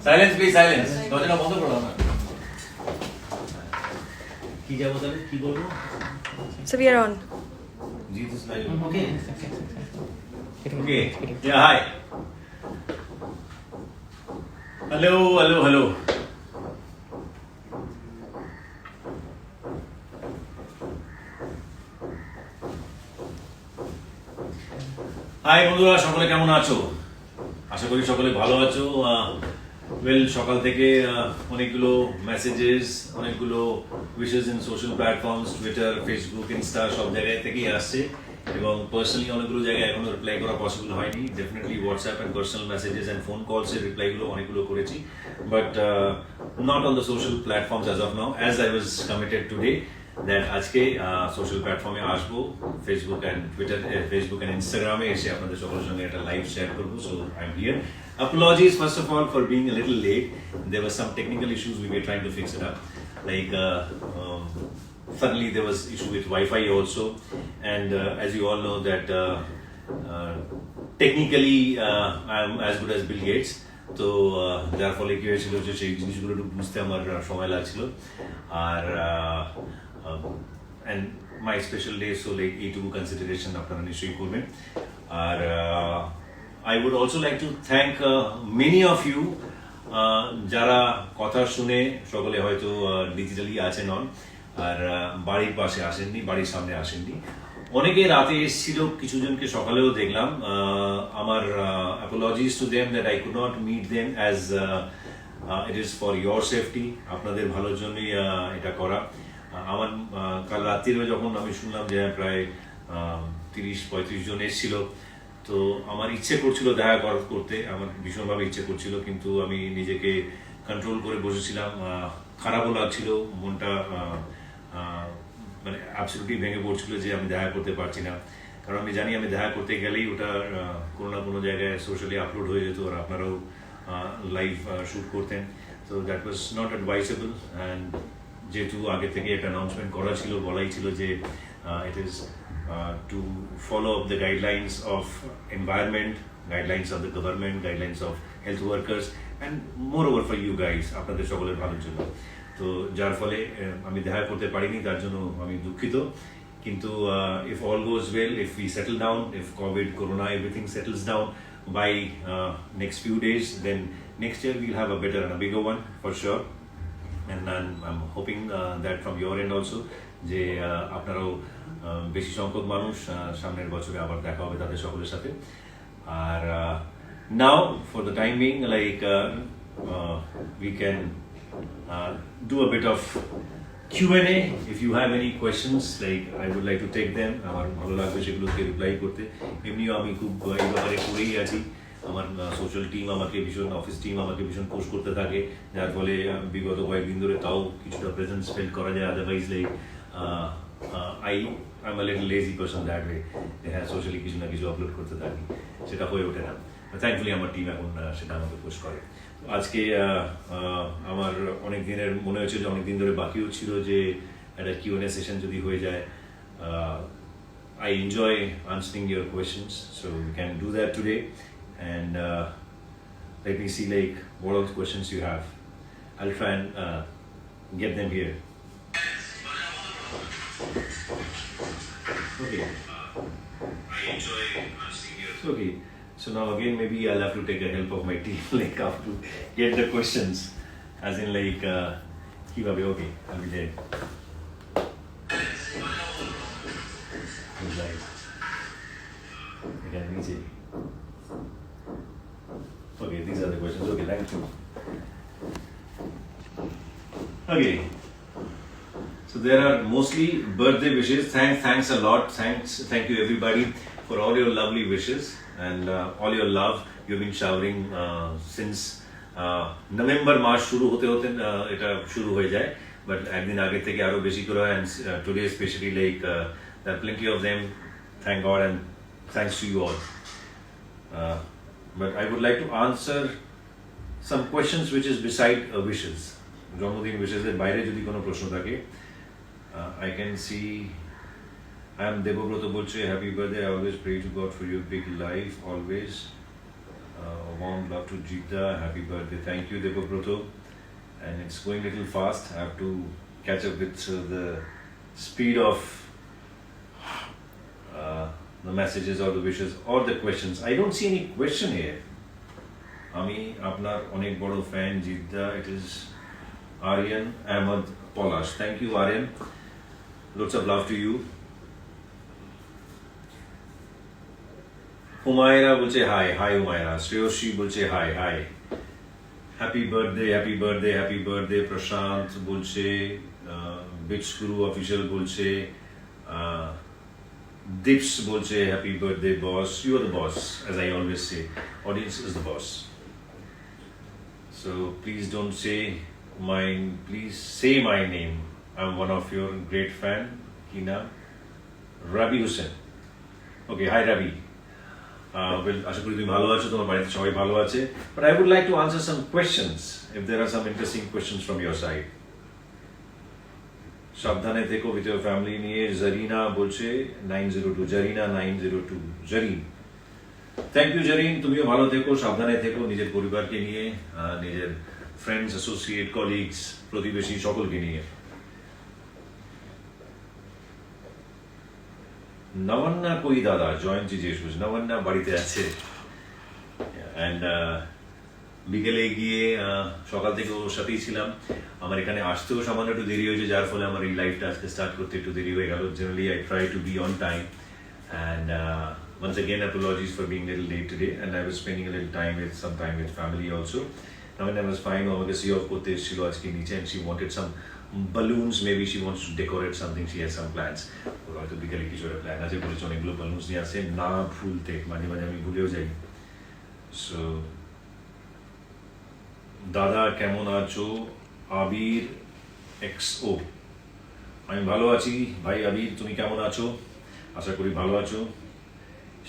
Silence please silence, দরজাটা বন্ধ করো না। কি যাবো তাহলে, কি বলবো? So we are on. জি this live. Okay okay, yeah hi, hello hello hello. Hi বন্ধুরা, সকলে কেমন আছো? আশা করি সকলে ভালো আছো। ওয়েল, সকাল থেকে অনেকগুলো মেসেজেস, অনেকগুলো wishes in social platforms, Twitter, Facebook, Insta, সব জায়গায় থেকেই আসছে এবং পার্সোনালি অনেকগুলো জায়গায় এখনো রিপ্লাই করা পসিবল হয়নি। Definitely WhatsApp and personal messages and phone কলসের রিপ্লাইগুলো অনেকগুলো করেছি, but not on the social platforms as of now, as I was committed today that আজকে সোশ্যাল প্ল্যাটফর্মে আসবো, Facebook and Twitter, Facebook and ইনস্টাগ্রামে এসে আপনাদের সকলের সঙ্গে একটা লাইভ শেয়ার করবো। So I am here. Apologies first of all for being a little late. There were some technical issues, we were trying to fix it up. Like suddenly there was issue with Wi-Fi also, and as you all know that technically I am as good as Bill Gates. তো যার ফলে কি হয়েছিল যে সেই জিনিসগুলো একটু বুঝতে আমার সময় লাগছিল। আর and my special day, so like এইটুকু কনসিডারেশন আপনারা নিশ্চয়ই করবেন। আর I would also like to thank many of you যারা কথা শুনে সকলে হয়তো ডিজিটালি আছেন অন, আর বাড়ির পাশে আসেননি, বাড়ির সামনে আসেননি। অনেকে রাতে এসেছিল, কিছু জনকে সকালেও দেখলাম। আমার apologies to them that I could not meet them, as it is for your safety, আপনাদের ভালোর জন্যই এটা করা। আমার কাল রাত্রিরে যখন আমি শুনলাম যে প্রায় 30-35 জন এসেছিল, তো আমার ইচ্ছে করছিল দেখা করতে, আমার ভীষণভাবে ইচ্ছে করছিল, কিন্তু আমি নিজেকে কন্ট্রোল করে বসেছিলাম। খারাপও লাগছিল, মনটা মানে অ্যাবসলিউটলি ভেঙে পড়ছিল যে আমি দেখা করতে পারছি না। কারণ আমি জানি আমি দেখা করতে গেলেই ওটা কোনো না কোনো জায়গায় সোশ্যালি আপলোড হয়ে যেত, আর আপনারাও লাইভ শ্যুট করতেন। তো দ্যাট ওয়াজ নট অ্যাডভাইসেবল। অ্যান্ড যেহেতু আগে থেকে একটা অ্যানাউন্সমেন্ট করা ছিল, বলাই ছিল যে it is to follow up the guidelines of environment, guidelines of the government, guidelines of health workers, and moreover for you guys, আপনাদের সকলের ভালোর জন্য। তো যার ফলে আমি দেখা করতে পারিনি, তার জন্য আমি দুঃখিত। কিন্তু if all goes well, if we settle down, if COVID, Corona, everything settles down by next few days, then next year we'll have a better and a bigger one for sure. And I'm hoping that from your end also, যে আপনারাও বেশি সংখ্যক মানুষ সামনের বছরে আবার দেখা হবে তাদের সকলের সাথে। আর now for the time being, like we can do a bit of Q&A. If you have any questions, like I would like to take them. আমার ভালো লাগবে সেগুলোকে রিপ্লাই করতে। এমনিও আমি খুব এই ব্যাপারে করেই আছি। আমার সোশ্যাল টিম আমাকে ভীষণ, অফিস টিম আমাকে ভীষণ পোস্ট করতে থাকে, যার ফলে বিগত কয়েকদিন ধরে তাও কিছুটা প্রেজেন্স ফিল করা যায়। Otherwise like I'm a little lazy person that way. হ্যাঁ, সোশ্যালি কিছু না কিছু আপলোড করতে থাকি, সেটা হয়ে ওঠে না। থ্যাঙ্কফুলি আমার টিম এখন সেটা আমাকে পোস্ট করে। আজকে আমার অনেক দিনের মনে হচ্ছে যে অনেক দিন ধরে বাকিও ছিল যে একটা Q&A সেশন যদি হয়ে যায়। I enjoy answering your questions, so we can do that today. And let me see like what all questions you have. I'll try and get them here. Okay. I enjoy answering your. Okay. So now again, maybe I'll have to take the help of my team, like how to get the questions, as in like, kivabe. Okay, I'll be there. Right. Okay, easy. Okay, these are the questions. Okay, thank you. Okay. So there are mostly birthday wishes. Thanks a lot. Thank you everybody for all your lovely wishes and all your love you've been showering since November মাস শুরু হতে হতে এটা শুরু হয়ে যায়, but একদিন আগে থেকে আরো বেশি করে হয়। And today especially like there are plenty of them. Thank God and thanks to you all. But I would like to answer some questions which is beside wishes. জন্মদিন wishes এর বাইরে যদি কোনো প্রশ্ন থাকে, I can see. I am Devobroto Bolche. Happy birthday. I always pray to God for your big life. Always. Warm love to Jita. Happy birthday. Thank you, Devabroto. And it's going a little fast. I have to catch up with the speed of the messages or the wishes or the questions. I don't see any question here. আমি আপনার অনেক বড় fan Jeddah, it is Aryan Ahmed Polash. Thank you, Aryan. Lots of love to you. Humaira বলছে hi hi Humaira. Shreyasi বলছে hi hi. Happy birthday happy birthday happy birthday. Prashant বলছে, beats guru official বলছে, Dips বলছে happy birthday boss. You are the boss, as I always say, audience is the boss. So please don't say please say my name. I'm one of your great fan. Kina Rabi Hussain. Okay, hi Rabi. Well, আশা করি তুমি ভালো আছো, তোমার বাড়িতে সবাই ভালো আছে। But I would like to answer some questions if there are some interesting questions from your side. সাবধানে থেকো with your family নিয়ে জারিনা বলছে 902 জারিনা 902 জারিন। থ্যাংক ইউ জারিন, তুমিও ভালো থেকো, সাবধানে থেকো নিজের পরিবারকে নিয়ে, নিজের ফ্রেন্ডস, অ্যাসোসিয়েট, কলিগস, প্রতিবেশী সকলকে নিয়ে। নবান্না কই দাদা? জয়েন্ট জিজ্ঞেস করছে। নবান্না বাড়িতে আছে, অ্যান্ড বিকেলে গিয়ে সকাল থেকে ওর সাথেই ছিলাম। আমার এখানে আসতেও সামান্য একটু দেরি হয়েছে, যার ফলে আমার এই লাইফটা আজকে স্টার্ট করতে একটু দেরি হয়ে গেল। Generally I try to be on time, and once again apologies for being a little late today, and I was spending a little time with family also. Now when I was fine, আমাকে see off করতে এসেছিল আজকে নিচে, and she wanted some balloons, maybe she wants to decorate something, she has some plans. ওর হয়তো বিকেলে কিছু একটা plan আছে, বলেছে অনেকগুলো balloons নিয়ে আসে, না ভুলতে, মাঝে মাঝে আমি ভুলেও যাই। So দাদা কেমন আছো? আবির XO, আমি ভালো আছি ভাই আবির, তুমি কেমন আছো? আশা করি ভালো আছো।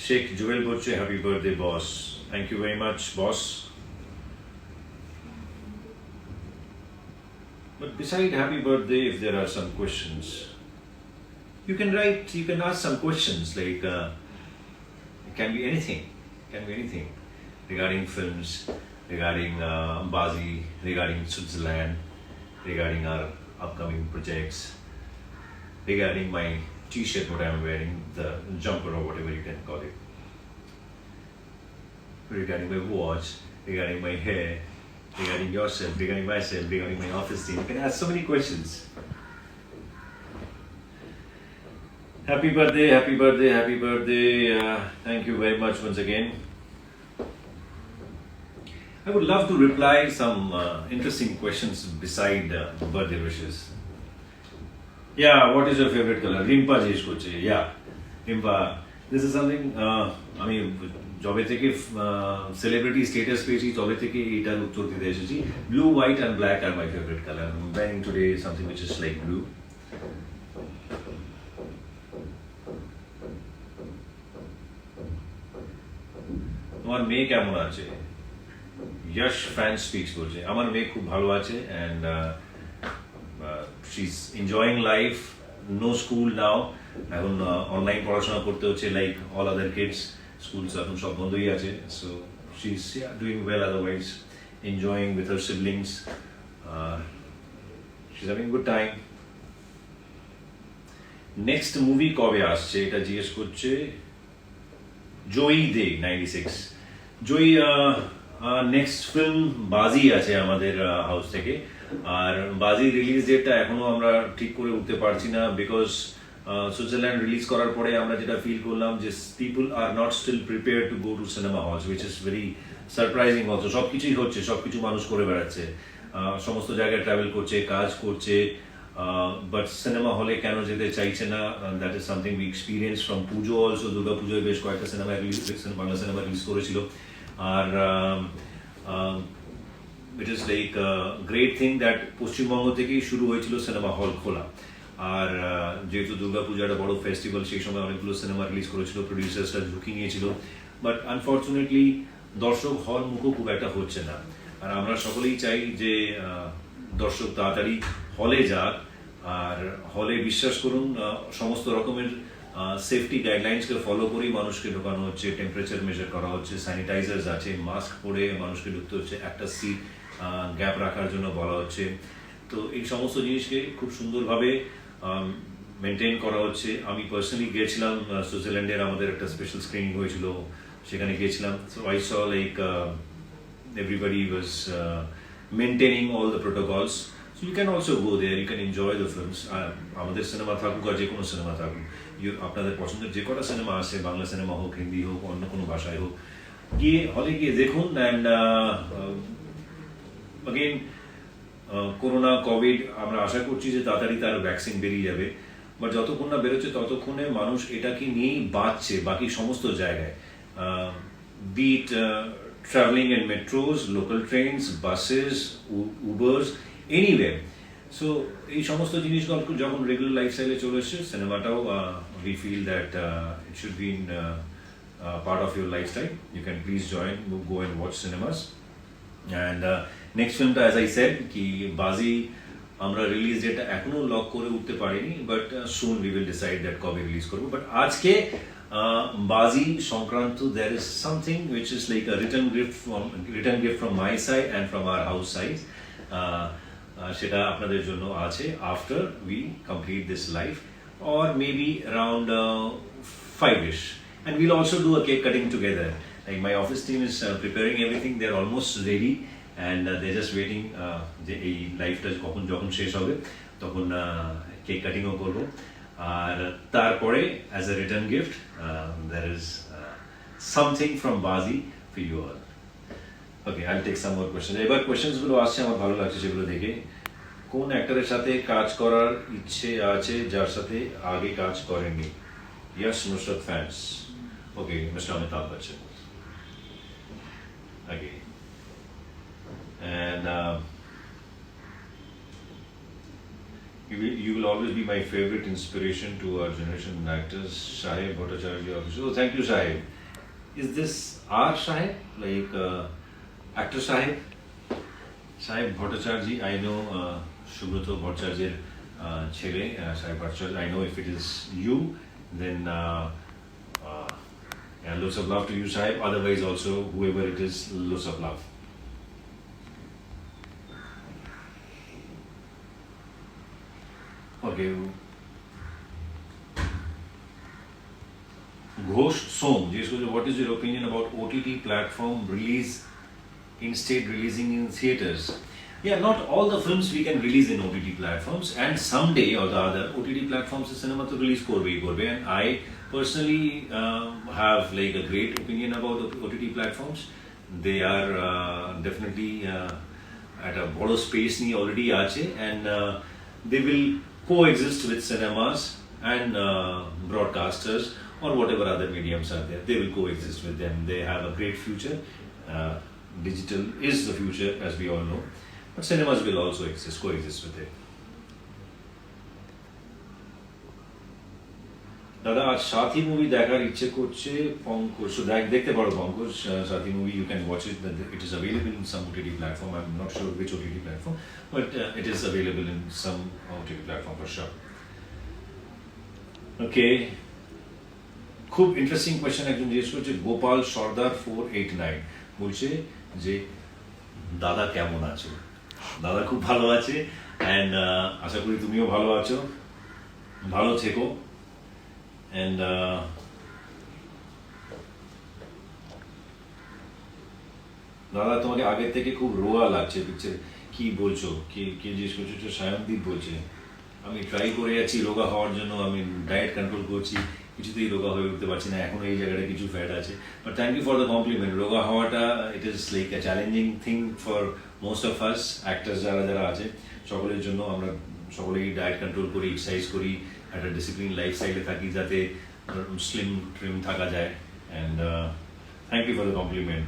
শেখ জুয়েল বলছে happy birthday boss. Thank you very much boss. But beside happy birthday, if there are some questions, you can ask some questions like it can be anything regarding films, regarding Bazi, regarding Switzerland, regarding our upcoming projects, regarding my t-shirt what I'm wearing, the jumper or whatever you can call it, regarding my watch, regarding my hair, regarding yourself, regarding myself, regarding my office team. You can ask so many questions. Happy birthday, happy birthday, happy birthday. Thank you very much once again. I would love to reply some interesting questions beside birthday wishes. Yeah, what is your favorite color? Rimpa জিজ্ঞেস করছে। Yeah, Rimpa, this is something আমি যবে থেকে celebrity status পেয়েছি তবে থেকে এটার উত্তর দিতে এসেছি। Blue, white and black are my favourite colour. I'm wearing today something which is like blue. তোমার মেয়ে কেমন আছে? Yash fan speaks বলছে আমার মেয়ে খুব ভালো আছে, and she's enjoying life. No school now, এখন অনলাইন পড়াশোনা করতে হচ্ছে like all other kids. School এখন সব বন্ধই আছে, so she's doing well, otherwise enjoying with her siblings. She's having a good time. Next movie কবে আসছে এটা জিজ্ঞেস করছে জয়ী দে 96। জয়ী, নেক্সট ফিল্ম বাজি আছে আমাদের হাউস থেকে, আর বাজি রিলিজ ডেটটা এখনো আমরা ঠিক করে উঠতে পারছি না, বিকজ সুইজারল্যান্ড রিলিজ করার পরে আমরা যেটা ফিল করলাম যে people are not still prepare to go to cinema halls, which is very surprising also. সবকিছুই হচ্ছে, সবকিছু মানুষ করে বেড়াচ্ছে, সমস্ত জায়গায় ট্রাভেল করছে, কাজ করছে, বাট সিনেমা হলে কেন যেতে চাইছে না, that is something we experience from Pujo also. Durga পুজোয় বেশ কয়েকটা সিনেমা বাংলা সিনেমা রিলিজ করেছিল, আর it is like great thing that Paschimbanga থেকেই শুরু হয়েছিল সিনেমা হল খোলা। আর যেহেতু দুর্গাপূজা একটা বড় ফেস্টিভ্যাল, সেই সময় অনেকগুলো সিনেমা রিলিজ করেছিল, প্রডিউসার্সরা ঝুঁকি নিয়েছিল, বাট আনফর্চুনেটলি দর্শক হল মুখও খুব একটা হচ্ছে না। আর আমরা সকলেই চাই যে দর্শক তাড়াতাড়ি হলে যাক, আর হলে বিশ্বাস করুন সমস্ত রকমের সেফটি গাইডলাইন্সকে ফলো করেই মানুষকে ঢোকানো হচ্ছে, টেম্পারেচার মেজার করা হচ্ছে, স্যানিটাইজার্স আছে, মাস্ক পরে মানুষকে ঢুকতে হচ্ছে, একটা সিট গ্যাপ রাখার জন্য বলা হচ্ছে। তো এই সমস্ত জিনিসকে খুব সুন্দরভাবে মেনটেন করা হচ্ছে। আমি পার্সোনালি গিয়েছিলাম সুইজারল্যান্ডের, আমাদের একটা স্পেশাল স্ক্রিনিং হয়েছিল, সেখানে গিয়েছিলাম। So I saw like everybody was maintaining all the protocols. So you can also go there, you can enjoy the films. আমাদের সিনেমা থাকুক আর যে কোনো সিনেমা থাকুক, আপনাদের পছন্দের যে কটা সিনেমা আছে, বাংলা সিনেমা হোক, হিন্দি হোক, অন্য কোনো ভাষায় হোক, গিয়ে হলে গিয়ে দেখুন। অ্যান্ড অগেন করোনা কোভিড আমরা আশা করছি যে তাড়াতাড়ি তার ভ্যাকসিন বেরিয়ে যাবে, বাট যতক্ষণ না বেরোচ্ছে ততক্ষণে মানুষ এটাকে নিয়েই বাঁচছে বাকি সমস্ত জায়গায়, bit traveling in metros, local trains, buses, Ubers, anywhere. So এই সমস্ত জিনিসগুলো যখন রেগুলার লাইফস্টাইলে চলে এসছে, সিনেমাটাও we feel that it should be in part of your lifestyle. You can please join, go and watch cinemas. And next filmটা as I said কি বাজি আমরা রিলিজ ডেটটা এখনো লক করে উঠতে পারিনি, but soon we will decide that কবে release করব। বাট আজকে বাজি সংক্রান্ত there is something which is like a return gift from my side and from our house side. সেটা আপনাদের জন্য আছে after we complete this live, or maybe around 5ish, and we'll also do a cake cutting together. Like my office team is preparing everything, they're almost ready, and they're just waiting যে এই লাইভটা যখন শেষ হবে তখন cake কাটিংও করবো। আর তারপরে as a return gift there is something from Bazi for you all. Okay, I'll take some more questions. এবার কোয়েশ্চেন্স গুলো আসছে, আমার ভালো লাগছে সেগুলো দেখে। কোন অ্যাক্টরের সাথে কাজ করার ইচ্ছে আছে যার সাথে আগে কাজ করেননি? Yes, Nusrat fans. Okay, Mr. Amitabh Bachchan. Okay. And you will always be my favorite inspiration to our generation actors. Shahib Bhattacharya. Oh, thank you, Shahib. Is this our Shahib? Like actor Shahib? Shahib Bhattacharya, I know Shubroto Bhattacharya Chele, Shahib Bhattacharya. I know if it is you, then yeah, lots of love to you, Shahib. Otherwise also, whoever it is, lots of love. Okay. Ghosh Som, what is your opinion about OTT platform release instead releasing in theaters? Yeah, not all the films we can release in OTT platforms, and someday or the other OTT platforms cinema to release korbe, and I personally have like a great opinion about OTT platforms. They are definitely at a broader space ni already ache, and they will coexist with cinemas and broadcasters or whatever other mediums are there. They will coexist with them. They have a great future. Digital is the future, as we all know, but cinemas will also coexist with it. দাদা আজ সাথী movie দেখার ইচ্ছে করছে পঙ্কজ, দেখতে পারো পঙ্কজ, সাথী movie you can watch it. It is available in some OTT platform. I'm not sure which OTT platform, but it is available in some OTT platform for sure. Okay, খুব interesting question একজন জিজ্ঞেস করছে, গোপাল সর্দার 489 বলছে যে দাদা কেমন আছো? দাদা খুব ভালো আছে, অ্যান্ড আশা করি তুমিও ভালো আছো, ভালো থেকো। And দাদা তোমাকে আগে থেকে খুব রোয়া লাগছে পিকচার, কি বলছো? কি জিজ্ঞেস করছো? সায়নদীপ বলছে আমি ট্রাই করে যাচ্ছি রোগা হওয়ার জন্য, আমি ডায়েট কন্ট্রোল করছি, কিছুতেই রোগা হয়ে উঠতে পারছি না, এখনো এই জায়গাটা কিছু ফ্যাট আছে। But thank you for the compliment. রোগা হওয়াটা it is like a challenging thing for most of us actors যারা আছে, সকলের জন্য। আমরা সকলেই ডায়েট কন্ট্রোল করি, এক্সারসাইজ করি, একটা ডিসিপ্লিন লাইফস্টাইলে থাকি যাতে স্লিম ট্রিম থাকা যায়। And thank you for the compliment.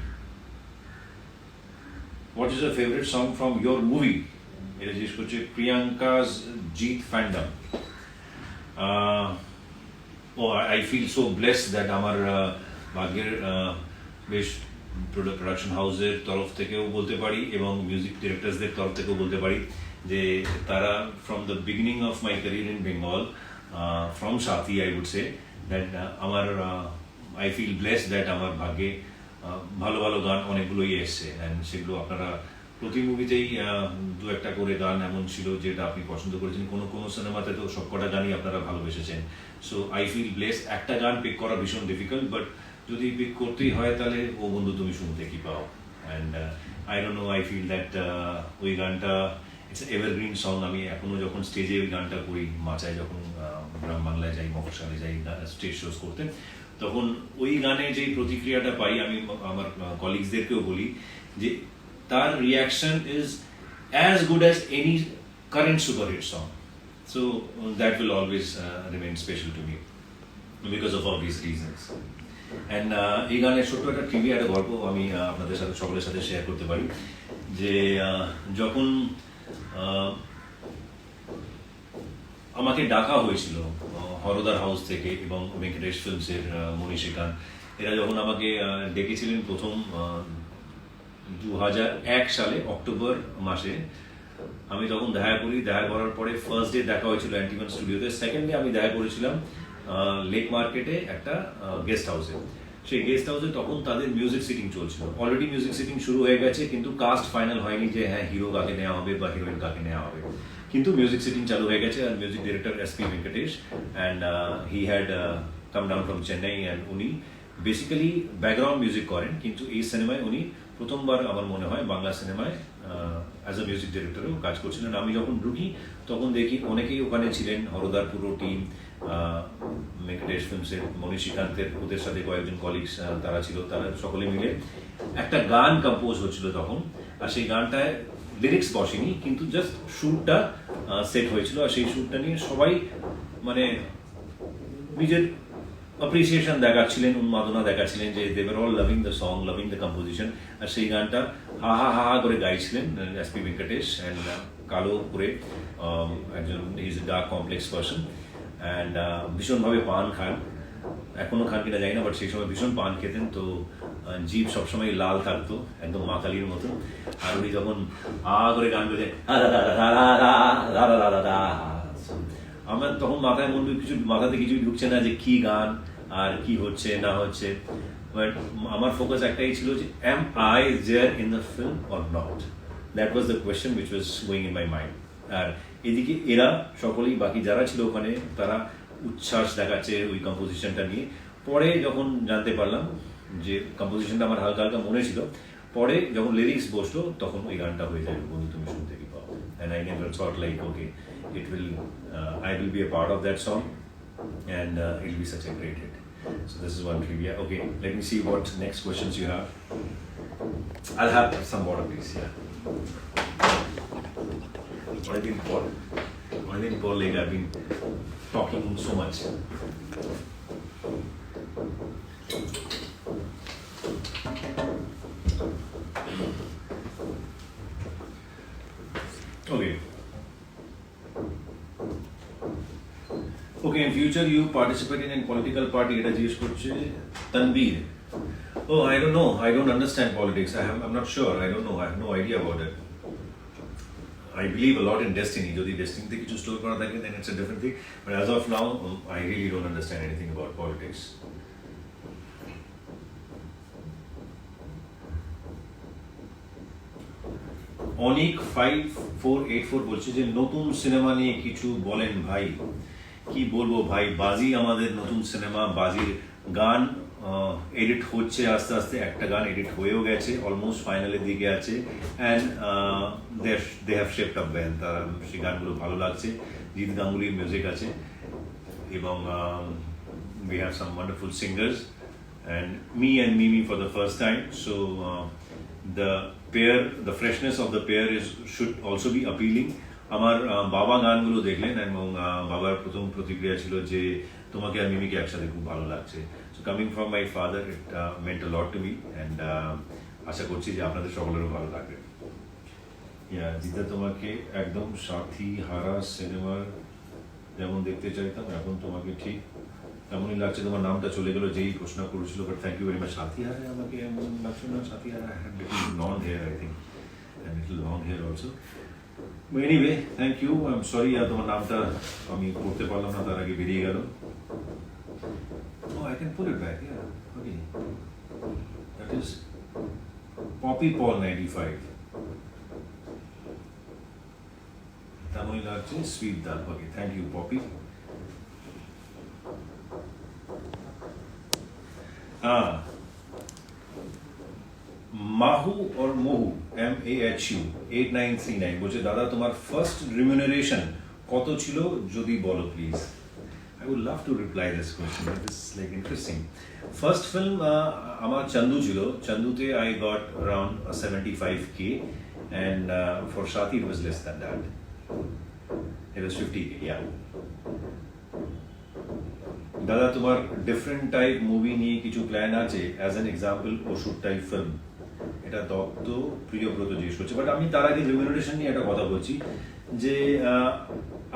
What is the favourite song from your movie? এটা জিজ্ঞেস করছে Priyanka's Jeet fandom. I feel so blessed that আমার ভাগ্যের বেশ প্রোডাকশন হাউসের তরফ থেকেও বলতে পারি এবং মিউজিক ডিরেক্টরসদের তরফ থেকেও বলতে পারি যে তারা from the beginning of my career in Bengal, from Sathi I would say, that আমার আই ফিল ব্লেসড দ্যাট আমার ভাগ্যে ভালো ভালো গান অনেকগুলোই এসছে অ্যান্ড সেগুলো আপনারা প্রতি মুভিতেই দু একটা করে গান এমন ছিল যেটা আপনি পছন্দ করেছেন, কোনো কোনো সিনেমাতে তো সবকটা গানই আপনারা ভালোবেসেছেন। So I feel bless. একটা গান পিক করা ভীষণ ডিফিকাল্ট, বাট যদি পিক করতেই হয় তাহলে ও বন্ধু তুমি শুনতে কি পাও। And I don't know, I feel that ওই গানটা ইটস এভারগ্রিন সং। আমি এখনো যখন স্টেজে ওই গানটা করি, মাচায় যখন গ্রাম বাংলায় যাই, মফস্বলে যাই স্টেজ শোজ করতে, তখন ওই গানে যেই প্রতিক্রিয়াটা পাই, আমি আমার কলিগসদেরকেও বলি যে তার reaction is as good as any current superhit song. So that will always remain special to me because of obvious reasons. And এই গানের ছোট্ট একটা ট্রিভিয়া, একটা গল্প আমি আপনাদের সাথে সকলের সাথে শেয়ার করতে পারি। যে যখন আমাকে ডাকা হয়েছিল হরদার হাউস থেকে এবং ভেঙ্কটেশ ফিল্মসের মনীষিকান, এরা যখন আমাকে ডেকেছিলেন প্রথম 2001 সালে অক্টোবর মাসে, আমি তখন দেখা করার পরে ফার্স্ট ডে দেখা হয়েছিল অ্যান্টিমান স্টুডিওতে, সেকেন্ড ডে আমি দেখা করেছিলাম লেক মার্কেটে একটা গেস্ট হাউসে। সেই গেস্ট হাউসে তখন তাদের মিউজিক সিটিং চলছিল, অলরেডি মিউজিক সিটিং শুরু হয়ে গেছে, কিন্তু কাস্ট ফাইনাল হয়নি যে হ্যাঁ হিরো কাকে নেওয়া হবে বা হিরোইন কাকে নেওয়া হবে, কিন্তু মিউজিক সিটিং চালু হয়ে গেছে। আর music director SP Venkatesh, and he had come down from Chennai, and উনি বেসিক্যালি ব্যাকগ্রাউন্ড মিউজিক করেন, কিন্তু এই সিনেমায় উনি প্রথমবার আমার মনে হয় বাংলা সিনেমায় অ্যাজ আ মিউজিক ডিরেক্টরও কাজ করছিলেন। আমি যখন ঢুকি তখন দেখি অনেকেই ওখানে ছিলেন, হরদার পুরো টিম, ভেঙ্কটেশ ফিল্মসের মনীষিকান্তের ওদের সাথে কয়েকজন কলিগস তারা ছিল, তারা সকলে মিলে একটা গান কম্পোজ হচ্ছিল তখন। আর সেই গানটায় লিরিক্স বসেনি, কিন্তু জাস্ট সুরটা সেট হয়েছিল। আর সেই সুরটা নিয়ে সবাই মানে নিজের অ্যাপ্রিসিয়েশন দেখাচ্ছিলেন, উন্মাদনা দেখাচ্ছিলেন যে they were all loving the song, loving the composition. আর সেই গানটা হা হা হা করে গাইছিলেন এসপি ভেঙ্কটেশ, অ্যান্ড কালো করে একজন, is a dark complex person, and ভীষণভাবে পান খান, এখনো খান কিনা জানি না, বাট সেই সময় ভীষণ পান খেতেন। তো জিভ সবসময় লাল থাকতো একদম মাতালির মতো। আর উনি যখন করে গান বলে আমার তখন মাথায় মাথাতে কিছুই ঢুকছে না যে কি গান আর কি হচ্ছে না হচ্ছে, বাট আমার ফোকাস একটাই ছিল যে am I there in the film or not, that was the question which was going in my mind. আর এদিকে এরা সকলেই, বাকি যারা ছিল ওখানে, তারা উচ্ছ্বাস দেখাচ্ছে ওই কম্পোজিশনটা নিয়ে। পরে যখন জানতে পারলাম যে কম্পোজিশনটা আমার হালকা হালকা মনে ছিল, পরে যখন লিরিক্স বসলো তখন ওই গানটা হয়ে যায় বন্ধু তুমি শুনতে কি পাও। And I never thought like, okay, I will be a part of that song, and it will be such a great hit. So this is one trivia. Okay, let me see what next questions you have. I'll have some water, please. Yeah. I've been late. I've been talking so much. Okay, in future you participated in political party, এটা জিজ্ঞেস করছে Tanvir. Oh, I don't know. I don't understand politics. I'm not sure. I don't know. I have no idea about it. I believe a lot in destiny. যদি destiny কিছু store করা থাকে, then it's a different thing. But as of now, I really don't understand anything about politics. অনিক 5484 বলছে যে নতুন cinema নিয়ে কিছু বলেন ভাই। কি বলবো ভাই, বাজি আমাদের নতুন সিনেমা, বাজির গান এডিট হচ্ছে আস্তে আস্তে, একটা গান এডিট হয়েও গেছে, অলমোস্ট ফাইনালের দিকে আছে, and they have shaped up well. তার সেই গানগুলো ভালো লাগছে, জিৎ গাঙ্গুলির মিউজিক আছে, এবং we have some wonderful singers, and me and Mimi for the first time. So the freshness of the pair should also be appealing. আমার বাবা গানগুলো দেখলেন এবং বাবার প্রথম প্রতিক্রিয়া ছিল যে তোমাকে আর মিমিকে একসাথে খুব ভালো লাগছে। So coming from my father, it meant a lot to me, and আশা করছি যে আপনাদের সকলেরও ভালো লাগবে। জিদা তোমাকে একদম সাথী হারা সিনেমার যেমন দেখতে চাইতাম, এখন তোমাকে ঠিক তেমনই লাগছে। তোমার নামটা চলে গেল যেই প্রশ্ন করেছিল, but thank you very much. সাথী হারে আমাকে এমন লাগছে না, Sathi Hara had little long hair, I think, and little long hair also. Anyway, thank you. I am sorry, তোমার নামটা আমি পড়তে পারলাম না, তার আগে বেরিয়ে গেল। Oh, I can pull it back, yeah. Okay. That is Poppy Paul 95. Tamil Nadu sweet dal. Okay, thank you, Poppy. Mahu or Mohu, MAHU 8939 বলছে দাদা তোমার ফার্স্ট রিমিউনারেশন কত ছিল যদি বলো please. I would love to reply this question. This is like interesting. First film আমার চান্দু ছিল। চান্দুতে I got around 75k and for Shati it was less than that. It was 50k, yeah. দাদা তোমার different type movie নিয়ে কিছু plan আছে? As an example ওষুধ type film, এটা দত্ত প্রিয়ব্রত জিজ্ঞেস করছে। বাট আমি তার আগে রিমিউনারেশন নিয়ে একটা কথা বলছি যে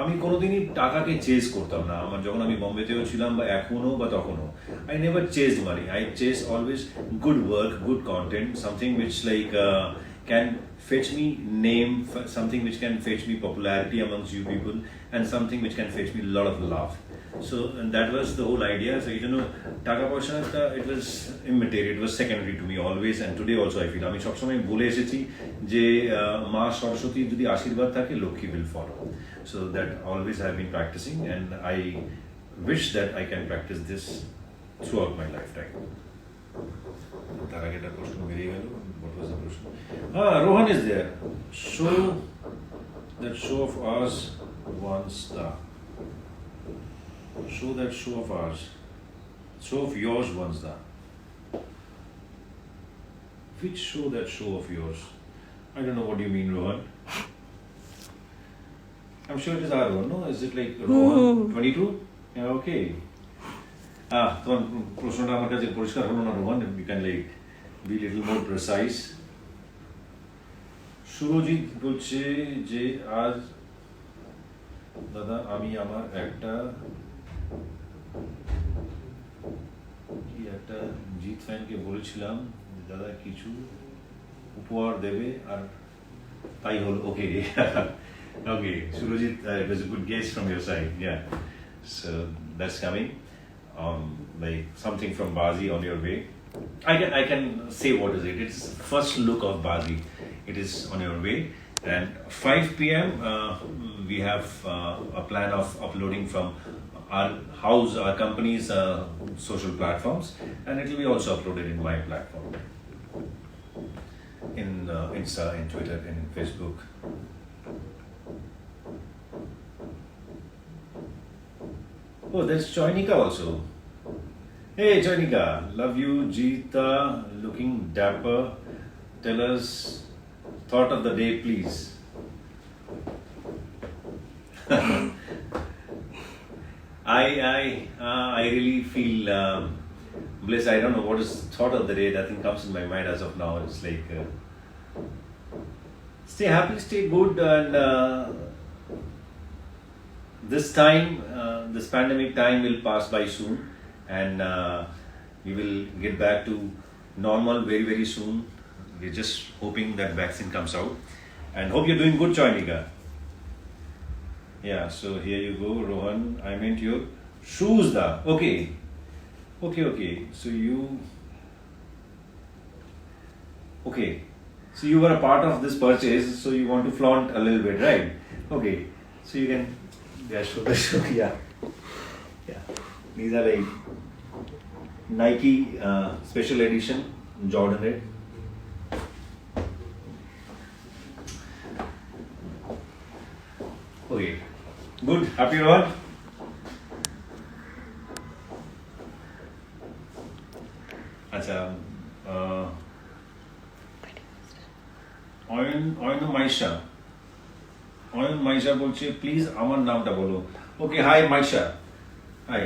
আমি কোনোদিনই টাকাকে চেজ করতাম না। আমার যখন আমি বম্বেতেও ছিলাম বা এখনো বা তখনও, I never chase money, I chase always good work, good content, something which like can fetch me name, something which can fetch me popularity amongst you people, and something which can fetch me a lot of love. So and that was the whole idea. So you know, taka poisha it was immaterial, it was secondary to me always, and today also I feel. আমি সবসময় বলে এসেছি যে মা সরস্বতী যদি আশীর্বাদ থাকে Lakshmi will follow. So that always I have been practicing, and I wish that I can practice this throughout my lifetime. তার আগে একটা প্রশ্ন বেরিয়ে গেল। What was the question? Rohan is there. Show that show of ours once the. Show that show of ours. Show of yours once the. Which show that show of yours? I don't know what you mean, Rohan. I'm sure it is our one, no? Is it like Rohan 22? Yeah, okay. তোমার প্রশ্নটা আমার কাছে পরিষ্কার হলো না Rohan, you can like be little more precise. Surajit বলছে যে আজ দাদা আমি আমার একটা জিৎ ফ্যানকে বলেছিলাম দাদা কিছু উপহার দেবে আর তাই হলো। ওকে ওকে Surajit, it was a good guess from your side, yeah, so that's coming. Like something from Bazi on your way. I can say what is it. It's first look of Bazi. It is on your way, and 5 p.m. We have a plan of uploading from our house, our company's social platforms, and it will be also uploaded in my platform, in Insta, in Twitter, in Facebook. Oh, that's Choinika also. Hey Choinika, love you. Jeeta, looking dapper. Tell us thought of the day, please. I really feel blessed. I don't know what is thought of the day. Nothing comes in my mind as of now. It's like stay happy, stay good, and this time, this pandemic time will pass by soon, and we will get back to normal very, very soon. We're just hoping that vaccine comes out, and hope you're doing good, Choinika. Yeah, so here you go, Rohan. I meant your shoes, da. Okay. So you. Okay. So you were a part of this purchase, so you want to flaunt a little bit, right? Okay. So you can. Yeah, show. Yeah. These are like Nike special edition Jordan Red. Okay. Good. Happy Rohan? আচ্ছা অয়ন মাইশা বলছে please আমার নামটা বলো। ওকে, high Maisha, high.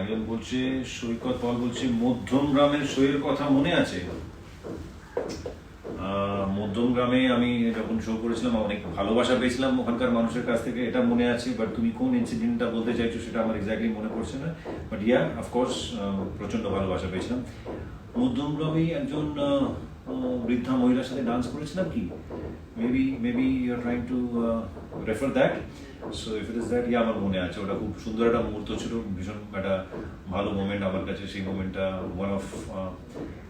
একজন বলছে সৈকত বলছে মধ্যম গ্রামের শোয়ের কথা মনে আছে? মধ্যম গ্রামে আমি যখন শো করেছিলাম অনেক ভালোবাসা পেয়েছিলাম ওখানকার মানুষের কাছ থেকে, এটা মনে আছে, বাট তুমি কোন ইনসিডেন্টটা বলতে চাইছো সেটা আমার এক্স্যাক্টলি মনে পড়ছে না, বাট ইয়া অফকোর্স প্রচণ্ড ভালোবাসা পেয়েছিলাম। মধ্যম গ্রামেই একজন বৃদ্ধা মহিলার সাথে ডান্স করেছিলাম কি, maybe you are trying to refer that, so if it is that, yeah আমার মনে আছে। ওটা খুব সুন্দর একটা মুহূর্ত ছিল, ভীষণ একটা ভালো মোমেন্ট আমার কাছে সেই মোমেন্টটা, one of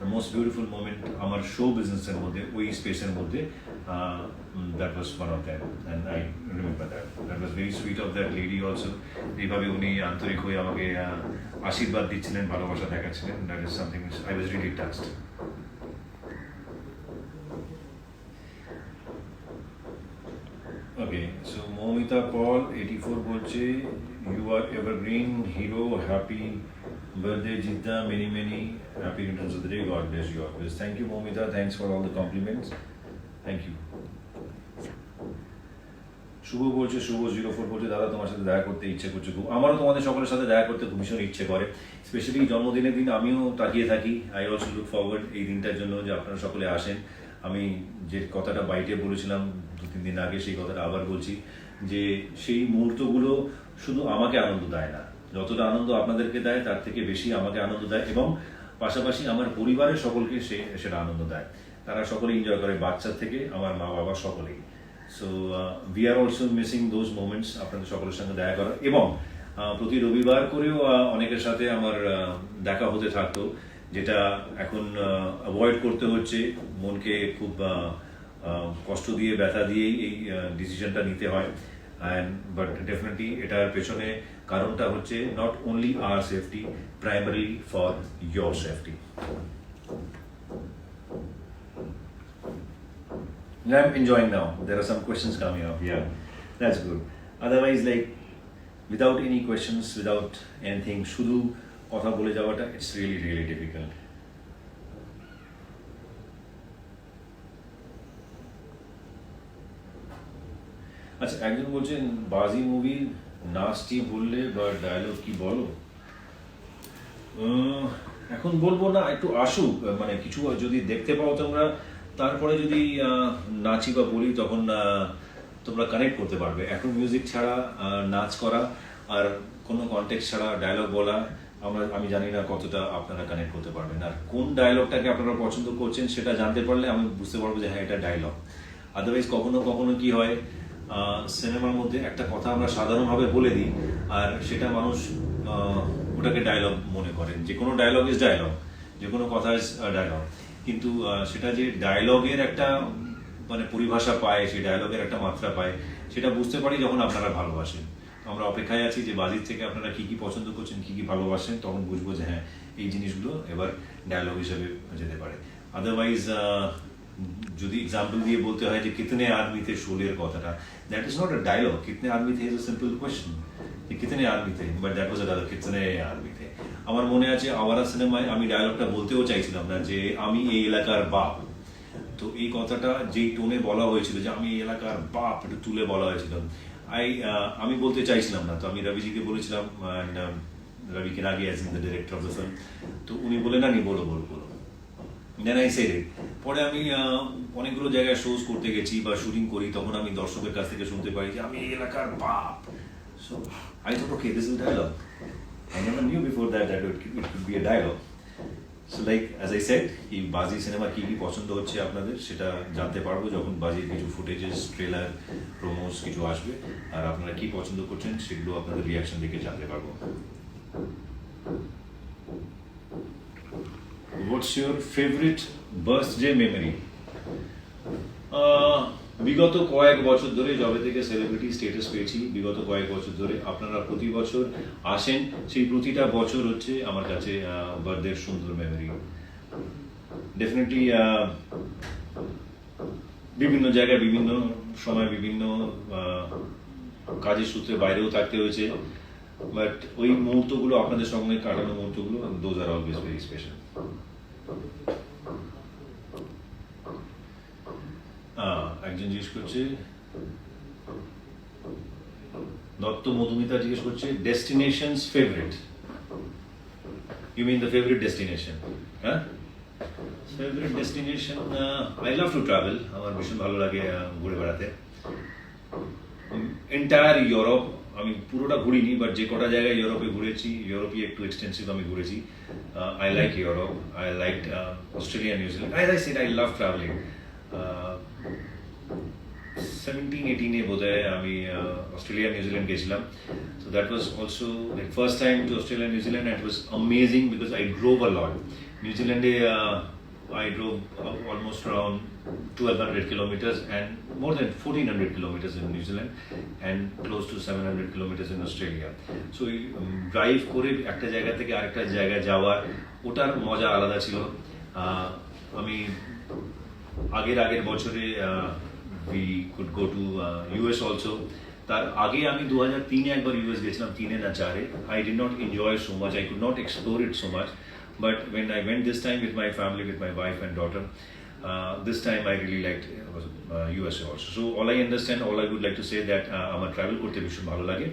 the most beautiful moment আমার শো বিজনেসের মধ্যে, ওই স্পেসের মধ্যে। That was one of that and I remember that was very sweet of that lady also. এইভাবে উনি আন্তরিক হয়ে আমাকে আশীর্বাদ দিচ্ছিলেন, ভালোবাসা দেখাচ্ছিলেন, that is something I was really touched. Okay, so Momita Paul 84 বলছে, you are evergreen hero, happy birthday Jidda, many happy returns of the day, God bless you always. Thank you Momita, thanks for all the compliments, thank you. শুভ বলছে, শুভ 04 বলছে, দাদা তোমার সাথে দেখা করতে ইচ্ছে করছে খুব, আমারও তোমাদের সকলের সাথে দেখা করতে খুব ভীষণ ইচ্ছে করে, স্পেশালি জন্মদিনের দিন আমিও তাকিয়ে থাকি, আই অলসো লুক ফরওয়ার্ড এই দিনটার জন্য যে আপনারা সকলে আসেন। আমি যে কথাটা বাইটে বলেছিলাম 2-3 দিন আগে, সেই কথাটা আবার বলছি যে সেই মুহূর্তগুলো শুধু আমাকে আনন্দ দেয় না, যতটা আনন্দ আপনাদেরকে দেয় তার থেকে বেশি আমাকে আনন্দ দেয়, এবং পাশাপাশি আমার পরিবারের সকলকে সেটা আনন্দ দেয়, তারা সকলে এনজয় করে, বাচ্চা থেকে আমার মা বাবা সকলেই। So we are also missing those moments, আপনাদের সকলের সঙ্গে দেখা করা, এবং প্রতি রবিবার করেও অনেকের সাথে আমার দেখা হতে থাকতো, যেটা এখন অ্যাভয়েড করতে হচ্ছে, মনকে খুব কষ্ট দিয়ে ব্যথা দিয়েই এই ডিসিশনটা নিতে হয়, অ্যান্ড বাট ডেফিনেটলি এটার পেছনে কারণটা হচ্ছে not only hour safety, primary for your safety. I'm enjoying now. There are some questions coming up. Yeah, that's good. Otherwise, like without any questions, without anything, শুধু কথা বলে যাওয়াটা, it's really difficult. আচ্ছা, একজন বলছেন বাজি মুভির নাচটি বললে বা ডায়লগ কি বলো? এখন বলবো না, একটু আসুক, মানে কিছু যদি দেখতে পাও তোমরা, তারপরে যদি নাচি বা বলি, তখন তোমরা কানেক্ট করতে পারবে। এখন মিউজিক ছাড়া নাচ করা আর কোনো কনটেক্সট ছাড়া ডায়লগ বলা, আমি জানি না কতটা আপনারা কানেক্ট করতে পারবেন, আর কোন ডায়লগটাকে আপনারা পছন্দ করছেন সেটা জানতে পারলে আমি বুঝতে পারবো যে হ্যাঁ এটা ডায়লগ। আদারওয়াইজ কখনো কখনো কি হয়, সিনেমার মধ্যে একটা কথা আমরা সাধারণভাবে বলে দিই, আর সেটা মানুষ ওটাকে ডায়লগ মনে করেন, যে কোনো ডায়লগ ইজ ডায়লগ, যে কোনো কথা ইজ ডায়লগ, কিন্তু সেটা যে ডায়লগের একটা মানে পরিভাষা পায়, সেই ডায়লগের একটা মাত্রা পায়, সেটা বুঝতে পারি যখন আপনারা ভালোবাসেন। আমরা অপেক্ষায় আছি যে বাজির থেকে আপনারা কি কি পছন্দ করছেন, কি কি ভালোবাসেন, তখন বুঝবো যে হ্যাঁ এই জিনিসগুলো এবার ডায়লগ হিসেবে যেতে পারে। আদারওয়াইজ যদি এক্সাম্পল দিয়ে বলতে হয় যে কিতনে আদমি থে শোলের কথাটা, that is not a dialogue, কিতনে আদমি থে ইজ আ সিম্পল কোয়েশ্চেন, যে কিতনে আদমি থে, but that was a dialogue, কিতনে আদমি থে। আমার মনে আছে আওয়ারা সিনেমায় আমি ডায়লগটা বলতেও চাইছিলাম না যে আমি এই এলাকার বাপ, তো এই কথাটা যেই টোনে বলা হয়েছিল যে আমি এই এলাকার বাপ, একটু তুলে বলা হয়েছিল, আমি বলতে চাইছিলাম না, তো আমি রবিজিকে বলেছিলাম, Ravi Keragi as in the director of the film, তো উনি বলে না নি বলো বলো বলো, দেন আই সেড ইট। পরে আমি অনেকগুলো জায়গায় শোজ করতে গেছি বা শুটিং করি, তখন আমি দর্শকের কাছ থেকে শুনতে পাই যে আমি এই এলাকার বাপ, so I thought okay this is dialogue, I never knew before that it could be a dialogue. So like as I said, এই বাজি সিনেমা কি কি পছন্দ হচ্ছে আপনাদের সেটা জানতে পারবো যখন বাজির কিছু ফুটেজেস, ট্রেলার, প্রোমোস কিছু আসবে, আর আপনারা কি পছন্দ করছেন সেগুলো আপনাদের রিয়াকশন দেখে জানতে পারবো। What's your favorite birthday memory? বিগত কয়েক বছর ধরে, যবে থেকে সেলিব্রিটি স্ট্যাটাস পেয়েছি, বিগত কয়েক বছর ধরে আপনারা প্রতি বছর আসেন, সেই প্রতিটা বছর হচ্ছে আমার কাছে বার্থডের সুন্দর মেমোরি। ডেফিনেটলি বিভিন্ন জায়গায়, বিভিন্ন সময়, বিভিন্ন কাজের সূত্রে বাইরেও থাকতে হয়েছে, বাট ওই মুহূর্তগুলো, আপনাদের সঙ্গে কাটানো মুহূর্তগুলো, those are always very special. একজন জিজ্ঞেস করছে, দত্ত মধুমিতা জিজ্ঞেস করছে, destinations favourite, you mean the favourite destination? হ্যাঁ, favourite destination I love to travel, আমার ভীষণ ভালো লাগে ঘুরে বেড়াতে। এন্টায়ার ইউরোপ আমি পুরোটা ঘুরিনি, বাট যে কটা জায়গায় ইউরোপে ঘুরেছি, ইউরোপই একটু এক্সটেন্সিভ আমি ঘুরেছি। I like Europe, I like Australia, New Zealand. I said I love travelling. 17-18 বোধহয় আমি অস্ট্রেলিয়া নিউজিল্যান্ড গেছিলাম। So that was also like first time to Australia New Zealand, and it was amazing because I drove a lot. New Zealand I drove almost around 1200 kilometers and more than 1400 kilometers in New Zealand and close to 700 kilometers in Australia. So drive করে একটা জায়গা থেকে আরেকটা জায়গায় যাওয়ার ওটার মজা আলাদা ছিল। আমি আগের বছরে we could go to US also. তার আগে আমি 2003 একবার ইউএস গেছিলাম, 3 না 4। I did not enjoy so much, I could not explore it so much, but when I went this time with my family, with my wife and daughter, this time I really liked USA also. So all I understand, all I would like to say that আমার travel করতে ভীষণ ভালো লাগে।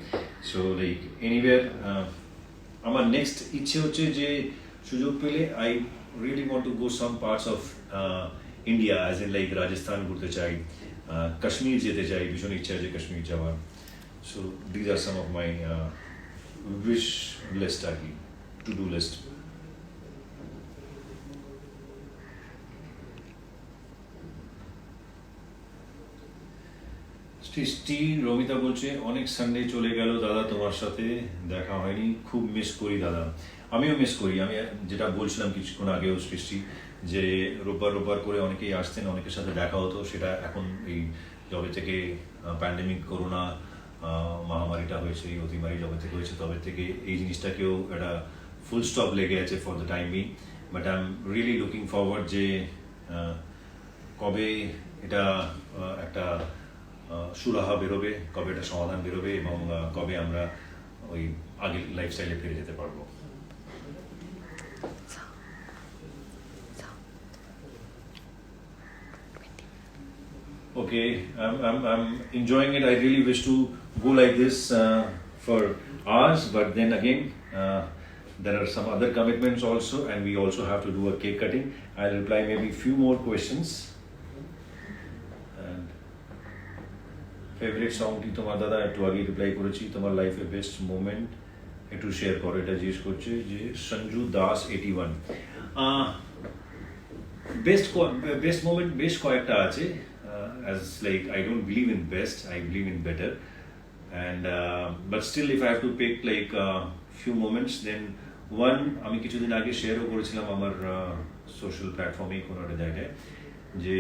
So like anywhere আমার next ইচ্ছে হচ্ছে যে সুযোগ পেলে I really want to go some parts of India, as in like Rajasthan ঘুরতে চাই, কাশ্মীর যেতে চাই, ভীষণ ইচ্ছা আছে কাশ্মীর যাওয়ার। So these are some of my wish list আর কি, টু ডু লিস্ট। সৃষ্টি রমিতা বলছে, অনেক সানডে চলে গেল দাদা, তোমার সাথে দেখা হয়নি, খুব মিস করি দাদা। আমিও মিস করি। আমি যেটা বলছিলাম কিছুক্ষণ আগেও সৃষ্টি, যে রোববার করে অনেকেই আসতেন, অনেকের সাথে দেখা হতো, সেটা এখন এই যবে থেকে প্যান্ডেমিক করোনা মহামারীটা হয়েছে, এই অতিমারি যবে থেকে হয়েছে তবে থেকে এই জিনিসটাকেও একটা ফুল স্টপ লেগে আছে for the time being. But I am really looking forward যে কবে এটা একটা সুরাহা বেরোবে, কবে এটা সমাধান বেরোবে, এবং কবে আমরা ওই আগের লাইফস্টাইলে ফিরে যেতে পারবো। Okay, I'm enjoying it. I really wish to go like this for hours, but then again, there are some other commitments also, and we also have to do a cake cutting. I'll reply maybe few more questions. And favorite song ki tomar dada একটু আগে reply করেছি, তোমার লাইফে best moment একটু share করো, এটা জিজ্ঞেস করছে যে সঞ্জু দাস 81। বেস্ট মোমেন্ট বেশ কয়েকটা আছে। As like I don't believe in best, I believe in better, and but still if I have to pick like few moments, then one আমি কিছুদিন আগে শেয়ারও করেছিলাম আমার সোশ্যাল প্ল্যাটফর্মে কোনো একটা জায়গায়, যে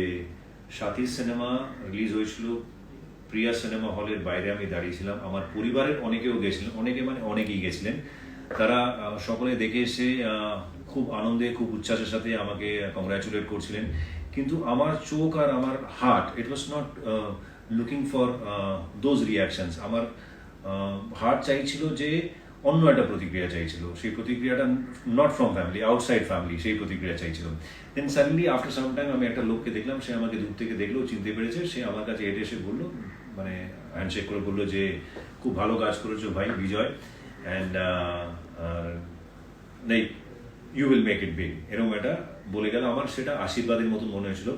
সাথী সিনেমা রিলিজ হয়েছিল, প্রিয়া সিনেমা হলের বাইরে আমি দাঁড়িয়েছিলাম, আমার পরিবারের অনেকেও গেছিলেন, অনেকেই গেছিলেন, তারা সকলে দেখে এসে খুব আনন্দে খুব উচ্ছ্বাসের সাথে আমাকে কংগ্রাচুলেট করছিলেন। কিন্তু আমার চোখ আর আমার heart, it was not looking for those reactions. আমার হার্ট চাইছিল যে অন্য একটা প্রতিক্রিয়া চাইছিল, সেই প্রতিক্রিয়াটা not from family, outside family, সেই প্রতিক্রিয়া চাইছিল। দেন সাডেনলি আফটার সাম টাইম আমি একটা লোককে দেখলাম, সে আমাকে দূর থেকে দেখলো, চিনতে পেরেছে, সে আমার কাছে হেঁটে এসে বললো, মানে হ্যান্ডশেক করে বললো যে খুব ভালো কাজ করেছো ভাই Vijay, and like you will make it big, এরকম একটা বলে গেল। আমার সেটা আশীর্বাদের মতো মনে হয়েছিল,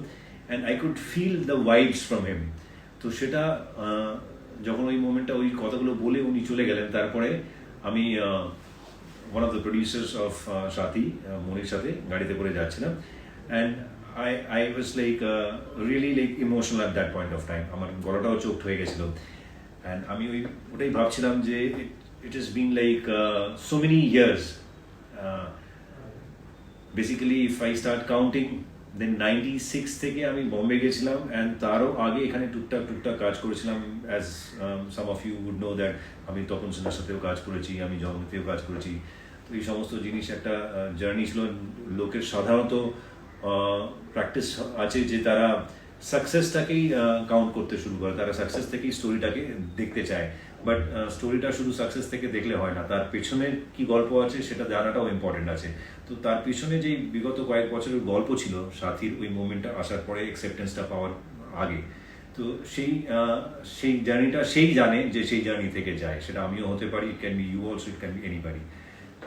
and I could feel the vibes from him. তো সেটা যখন ওই মোমেন্টটা, ওই কথাগুলো বলে উনি চলে গেলেন, তারপরে আমি one of the producers of সাথী, মনির সাথে গাড়িতে করে যাচ্ছিলাম, and I was like really like emotional at that point of time. আমার গলাটাও চোখড হয়ে গেছিল, অ্যান্ড আমি ওটাই ভাবছিলাম যে it has been like so many years. Basically if I start counting, then 96 থেকে আমি বোম্বে গেছিলাম, অ্যান্ড তারও আগে এখানে টুকটাক কাজ করেছিলাম, as some of you would know that আমি তপন সেনের সাথেও কাজ করেছি, আমি জন্মতেও কাজ করেছি। তো এই সমস্ত জিনিস একটা জার্নি ছিল। লোকের সাধারণত প্র্যাকটিস আছে যে তারা সাকসেসটাকেই কাউন্ট করতে শুরু করে, তারা সাকসেস থেকেই স্টোরিটাকে দেখতে চায়, বাট স্টোরিটা শুধু সাকসেস থেকে দেখলে হয় না, তার পেছনে কি গল্প আছে সেটা জানাটাও ইম্পর্টেন্ট আছে। তো তার পিছনে যেই বিগত কয়েক বছরের গল্প ছিল সাথীর, ওই মুভমেন্টটা আসার পরে, অ্যাকসেপ্টেন্সটা পাওয়ার আগে, তো সেই জার্নিটা সেই জানে যে সেই জার্নি থেকে যায়, সেটা আমিও হতে পারি, it can be you also, it can be anybody.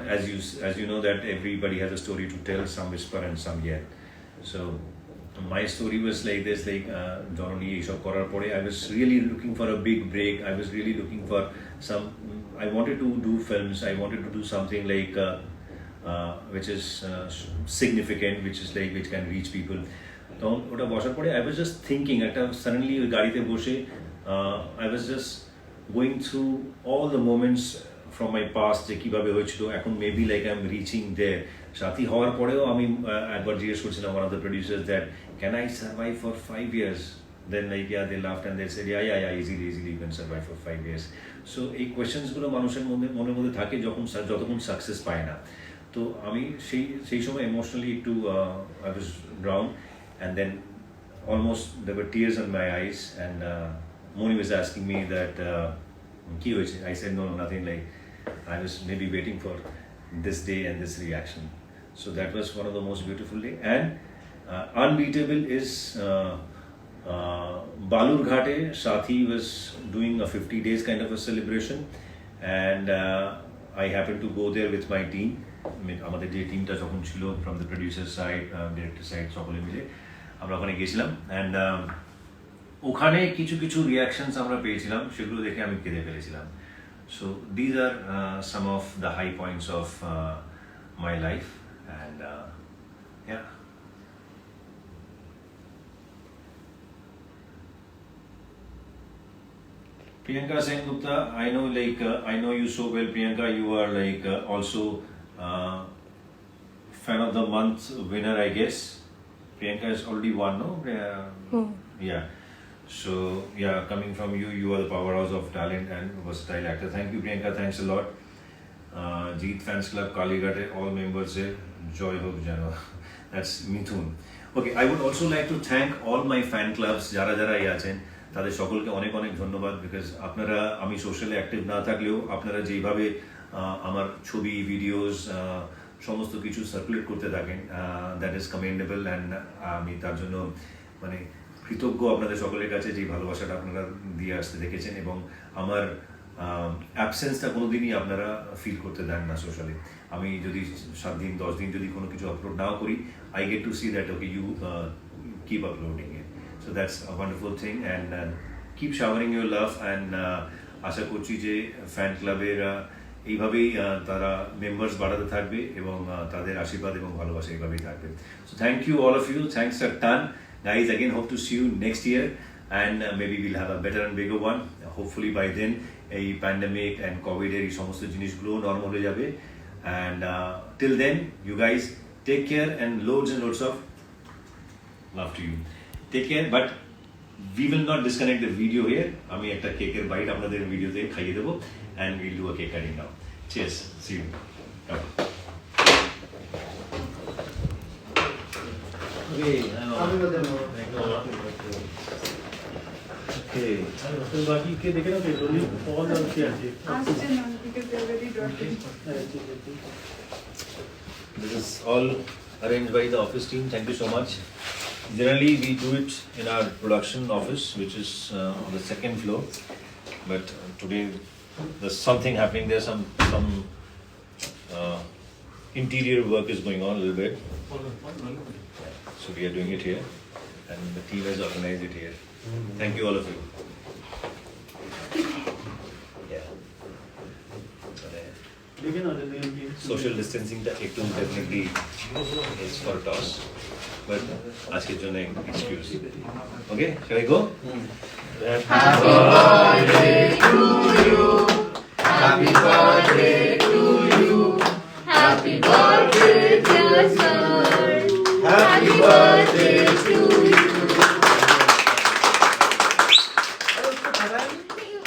As you know that everybody has a story to tell, some whisper and some yell. So my story was like this, like Jononi এইসব করার পরে I was really looking for a big break. I was really looking for some. I wanted to do films. I wanted to do something like which is significant, which can reach people. তো ওটা বসার পরে I was just thinking একটা suddenly ওই গাড়িতে বসে I was just going through all the moments from my past যে কিভাবে হয়েছিল এখন maybe like I am reaching there সাথী হওয়ার পরেও আমি একবার জিজ্ঞেস করছিলাম one of the producers that can I survive for 5 years then like yeah they laughed and they said yeah easily you can survive for 5 years so এই questions গুলো মানুষের মনের মধ্যে থাকে যতক্ষণ সাকসেস পায় না তো আমি সেই সময় ইমোশনালি একটু I was drowned and then almost there were tears in my eyes and Moni was asking me that কি হয়েছে I said no nothing like I was maybe waiting for this day and this reaction so that was one of the most beautiful day and unbeatable is Balurghate Sathi was doing a 50 days kind of a celebration and I happened to go there with my team আমাদের যে টিমটা যখন ছিল from the producer side director side সকলে মিলে আমরা ওখানে গেছিলাম and ওখানে কিছু রিয়াকশনস আমরা পেয়েছিলাম সেগুলো দেখে আমি কেঁদে ফেলেছিলাম so these are some of the high points of my life and yeah Priyanka Sengupta I know you so well Priyanka you are like also fan of the month winner I guess Priyanka has already won no yeah so yeah coming from you are the powerhouse of talent and versatile actor thank you Priyanka thanks a lot Jeet Fans Club Kalighat all members here joy hope jano that's Mithun okay I would also like to thank all my fan clubs jara এই আছেন তাদের সকলকে অনেক ধন্যবাদ because আপনারা আমি socially active না থাকলেও আপনারা যেভাবে আমার ছবি ভিডিওস সমস্ত কিছু সার্কুলেট করতে থাকেন দ্যাট ইজ কমেন্ডেবল অ্যান্ড আমি তার জন্য মানে কৃতজ্ঞ আপনাদের সকলের কাছে যে ভালোবাসাটা আপনারা দিয়ে আসতে দেখেছেন এবং আমার অ্যাবসেন্সটা কোনোদিনই আপনারা ফিল করতে দেন না সোশ্যালি আমি যদি 7 দিন 10 দিন যদি কোনো কিছু আপলোড নাও করি I get to see that okay you keep uploading it so that's a wonderful thing and keep showering your love and আশা করছি যে ফ্যান ক্লাবের এইভাবেই তারা মেম্বার্স বাড়াতে থাকবে এবং তাদের আশীর্বাদ এবং ভালোবাসা এইভাবেই থাকবে so thank you all of you thanks a ton guys again hope to see you next year and maybe we'll have a better and bigger one hopefully by then এই pandemic and covid এর এই সমস্ত জিনিসগুলো normal হয়ে যাবে and till then you guys take care and loads of love to you take care but we will not disconnect the video here আমি একটা কেকের বাইট আপনাদের ভিডিওতে খাইয়ে দেব and we'll do a cake cutting now cheers see you bye बाकी के देखे ना रोली बहुत अच्छी आती This is all arranged by the office team. Thank you so much. Generally, we do it in our production office, which is on the 2nd floor. But today, there's something happening there. Some interior work is going on a little bit. So we are doing it here, and the team has organized it here. Thank you, all of you. Yeah. Social distancing ta ekটু definitely is for a toss, but আজকের জন্য excuse. Okay, shall I go? Happy birthday to you. Happy birthday to you. Happy birthday, dear sir. Happy birthday to you.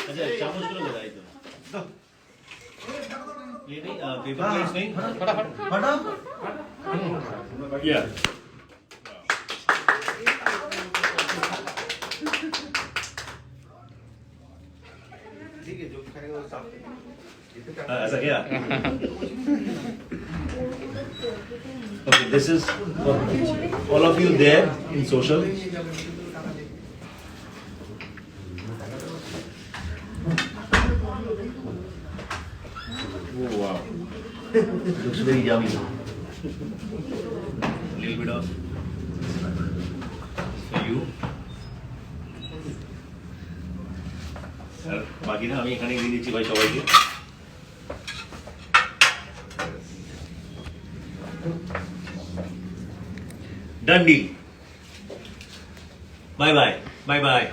अच्छा चामच गुलो बधाई दो ये नहीं paper plates नहीं फटाफट या ठीक है जो खाएगा वो साफ ऐसा क्या okay this is for all of you there in social oh wow looks very yummy little bit of you. আর বাকিটা আমি এখানে দিয়ে দিচ্ছি ভাই সবাইকে। Done deal. Bye bye, bye by.